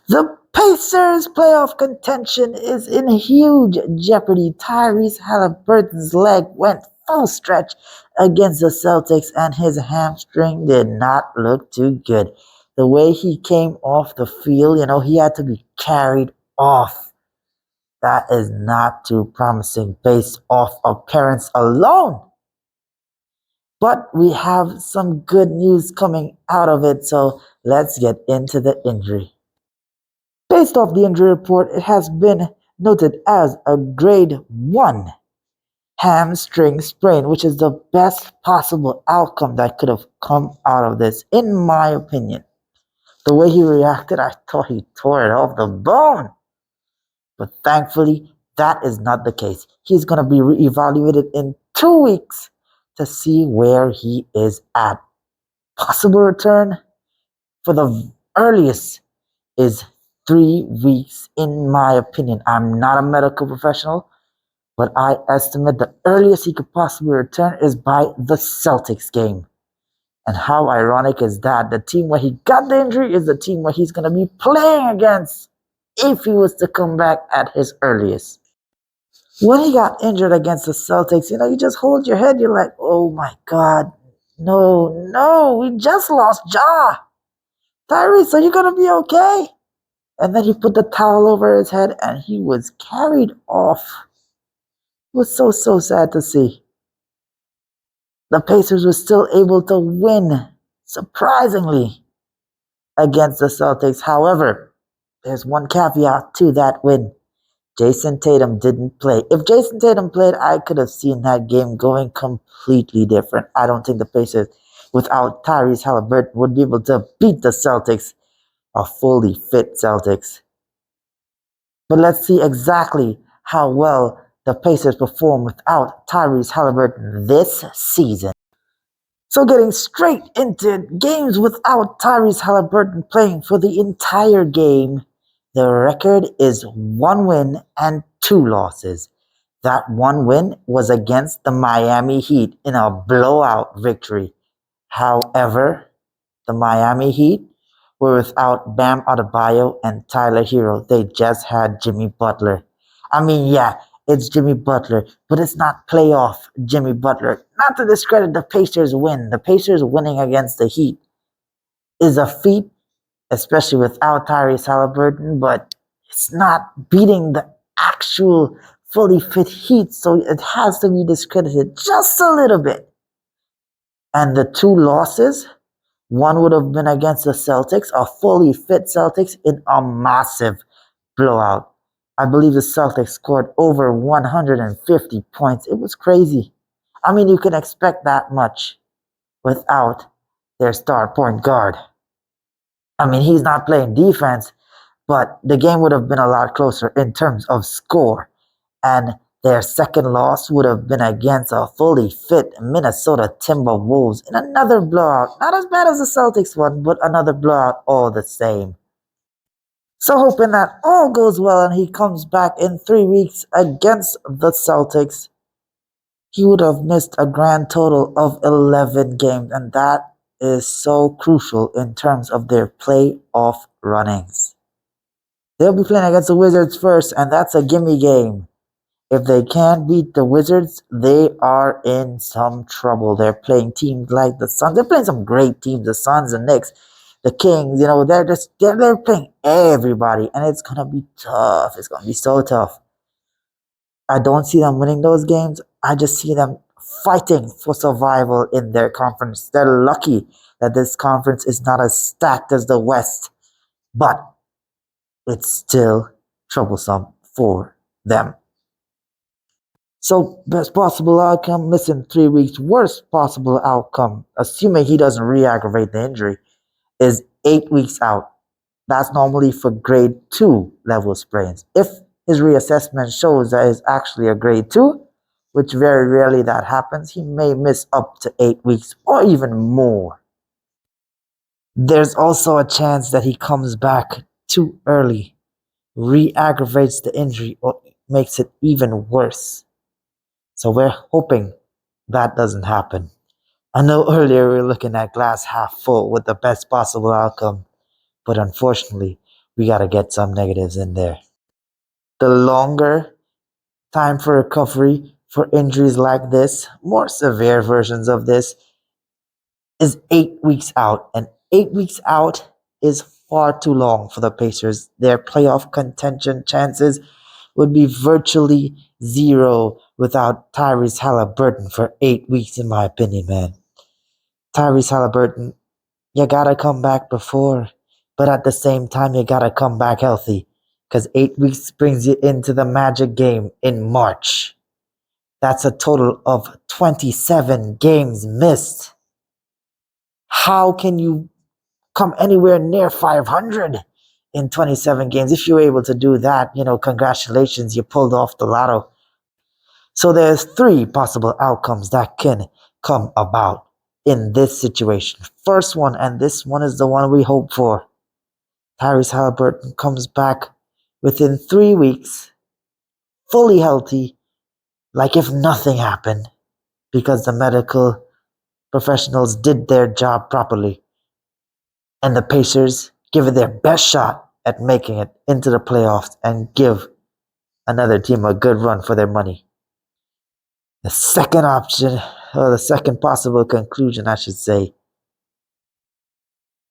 The Pacers' playoff contention is in huge jeopardy. Tyrese Haliburton's leg went full stretch against the Celtics, and his hamstring did not look too good. The way he came off the field, he had to be carried off. That is not too promising based off appearance alone. But we have some good news coming out of it, so let's get into the injury. Based off the injury report, it has been noted as a grade 1 hamstring sprain, which is the best possible outcome that could have come out of this, in my opinion. The way he reacted, I thought he tore it off the bone. But thankfully, that is not the case. He's going to be reevaluated in 2 weeks to see where he is at. Possible return for the earliest is 3 weeks, in my opinion. I'm not a medical professional, but I estimate the earliest he could possibly return is by the Celtics game. And how ironic is that? The team where he got the injury is the team where he's going to be playing against if he was to come back at his earliest. When he got injured against the Celtics, you just hold your head. You're like, oh my God, no, we just lost Ja. Tyrese, are you going to be okay? And then he put the towel over his head and he was carried off. It was so sad to see. The Pacers were still able to win, surprisingly, against the Celtics. However, there's one caveat to that win. Jason Tatum didn't play. If Jason Tatum played, I could have seen that game going completely different. I don't think the Pacers, without Tyrese Haliburton, would be able to beat the Celtics, a fully fit Celtics. But let's see exactly how well the Pacers perform without Tyrese Haliburton this season. So getting straight into games without Tyrese Haliburton playing for the entire game, the record is 1 win and 2 losses. That 1 win was against the Miami Heat in a blowout victory. However, the Miami Heat were without Bam Adebayo and Tyler Hero. They just had Jimmy Butler. I mean, yeah, it's Jimmy Butler, but it's not playoff Jimmy Butler. Not to discredit the Pacers win. The Pacers winning against the Heat is a feat, especially without Tyrese Haliburton, but it's not beating the actual fully fit Heat, so it has to be discredited just a little bit. And the 2 losses, one would have been against the Celtics, a fully fit Celtics in a massive blowout. I believe the Celtics scored over 150 points. It was crazy. I mean, you can expect that much without their star point guard. I mean, he's not playing defense, but the game would have been a lot closer in terms of score. And their second loss would have been against a fully fit Minnesota Timberwolves in another blowout. Not as bad as the Celtics one, but another blowout all the same. So hoping that all goes well and he comes back in 3 weeks against the Celtics, he would have missed a grand total of 11 games, and that is so crucial in terms of their playoff runnings. They'll be playing against the Wizards first, and that's a gimme game. If they can't beat the Wizards, they are in some trouble. They're playing teams like the Suns. They're playing some great teams, the Suns, the Knicks, the Kings. They're playing everybody, and it's gonna be tough. It's gonna be so tough. I don't see them winning those games. I just see them fighting for survival in their conference. They're lucky that this conference is not as stacked as the West, but it's still troublesome for them. So, best possible outcome, missing 3 weeks. Worst possible outcome, assuming he doesn't re-aggravate the injury, is 8 weeks out. That's normally for grade 2 level sprains. If his reassessment shows that it's actually a grade 2, which very rarely that happens, he may miss up to 8 weeks or even more. There's also a chance that he comes back too early, re-aggravates the injury, or makes it even worse. So we're hoping that doesn't happen. I know earlier we were looking at glass half full with the best possible outcome, but unfortunately, we got to get some negatives in there. The longer time for recovery for injuries like this, more severe versions of this, is 8 weeks out. And 8 weeks out is far too long for the Pacers. Their playoff contention chances would be virtually zero without Tyrese Haliburton for 8 weeks, in my opinion, man. Tyrese Haliburton, you gotta come back before, but at the same time, you gotta come back healthy, because 8 weeks brings you into the Magic game in March. That's a total of 27 games missed. How can you come anywhere near 500 in 27 games? If you're able to do that, congratulations, you pulled off the lotto. So there's three possible outcomes that can come about in this situation. First one, and this one is the one we hope for. Tyrese Haliburton comes back within 3 weeks, fully healthy, like if nothing happened, because the medical professionals did their job properly. And the Pacers give it their best shot at making it into the playoffs and give another team a good run for their money. The second option, or the second possible conclusion, I should say,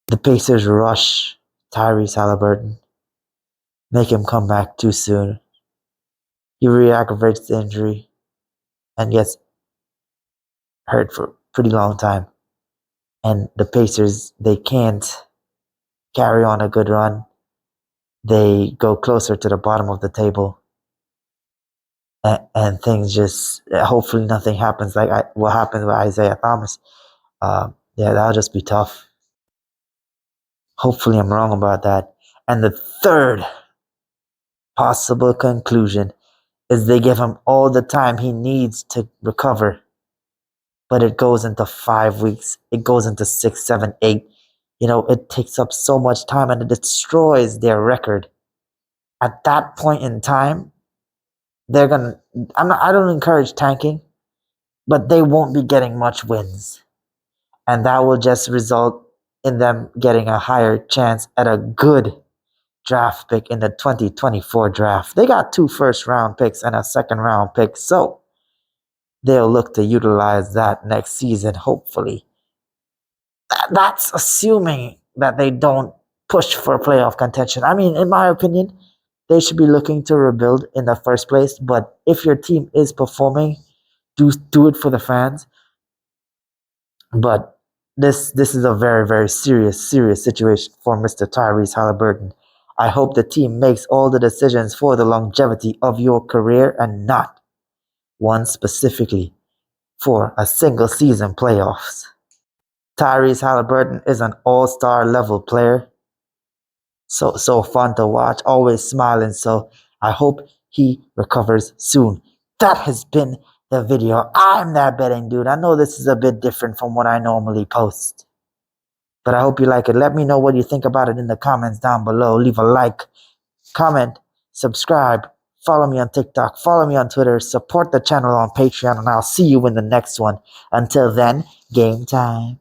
the Pacers rush Tyrese Haliburton, make him come back too soon. He re-aggravates the injury and gets hurt for a pretty long time. And the Pacers, they can't carry on a good run. They go closer to the bottom of the table. And things just, hopefully nothing happens like what happened with Isaiah Thomas. That'll just be tough. Hopefully I'm wrong about that. And the third possible conclusion is they give him all the time he needs to recover. But it goes into 5 weeks. It goes into 6, 7, 8. It takes up so much time and it destroys their record. At that point in time, I don't encourage tanking, but they won't be getting much wins. And that will just result in them getting a higher chance at a good draft pick in the 2024 draft. They got 2 first-round picks and a second-round pick, so they'll look to utilize that next season, hopefully. That's assuming that they don't push for playoff contention. I mean, in my opinion, they should be looking to rebuild in the first place. But if your team is performing, do it for the fans. But this is a very, very serious situation for Mr. Tyrese Haliburton. I hope the team makes all the decisions for the longevity of your career and not one specifically for a single season playoffs. Tyrese Haliburton is an all-star level player. So fun to watch, always smiling. So I hope he recovers soon. That has been the video. I'm that betting dude. I know this is a bit different from what I normally post, but I hope you like it. Let me know what you think about it in the comments down below. Leave a like, comment, subscribe, follow me on TikTok, follow me on Twitter, support the channel on Patreon, and I'll see you in the next one. Until then, game time.